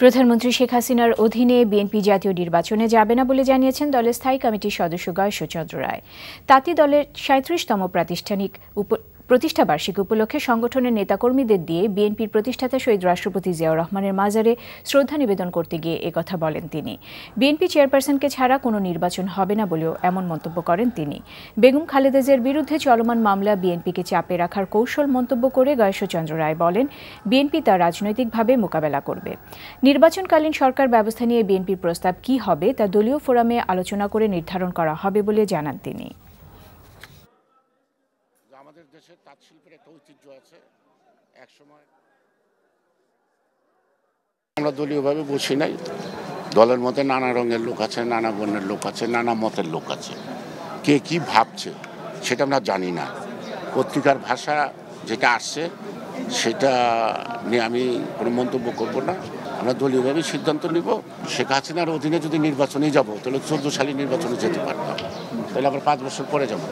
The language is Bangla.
প্রধানমন্ত্রী শেখ হাসিনার অধীনে বিএনপি জাতীয় নির্বাচনে যাবে না বলে জানিয়েছেন দলের স্থায়ী কমিটির সদস্য গয়েশ্বরচন্দ্র রায়। তাতে দলের ৩৭তম প্রতিষ্ঠাবার্ষিকী উপলক্ষে সংগঠনের নেতাকর্মীদের দিয়ে বিএনপির প্রতিষ্ঠাতা শহীদ রাষ্ট্রপতি জিয়াউর রহমানের মাজারে শ্রদ্ধা নিবেদন করতে গিয়ে একথা বলেন তিনি। বিএনপি চেয়ারপারসনকে ছাড়া কোনো নির্বাচন হবে না বলেও এমন মন্তব্য করেন তিনি। বেগম খালেদা জিয়ার বিরুদ্ধে চলমান মামলা বিএনপিকে চাপে রাখার কৌশল মন্তব্য করে গয়েশ্বরচন্দ্র রায় বলেন, বিএনপি তা রাজনৈতিকভাবে মোকাবেলা করবে। নির্বাচনকালীন সরকার ব্যবস্থা নিয়ে বিএনপির প্রস্তাব কী হবে তা দলীয় ফোরামে আলোচনা করে নির্ধারণ করা হবে বলে জানান তিনি। আমাদের দেশে তাঁত শিল্পের একটা ঐতিহ্য আছে। একসময় আমরা দলীয়ভাবে বসি নাই। দলের মধ্যে নানা রঙের লোক আছে, নানা বর্ণের লোক আছে, নানা মতের লোক আছে। কে কি ভাবছে সেটা আমরা জানি না। পত্রিকার ভাষা যেটা আসছে সেটা নিয়ে আমি কোনো মন্তব্য করব না। আমরা দলীয়ভাবে সিদ্ধান্ত নিব। শেখ হাসিনার অধীনে যদি নির্বাচনে যাব তাহলে 14 সালে নির্বাচনে যেতে পারতাম, তাহলে আবার 5 বছর পরে যাবো।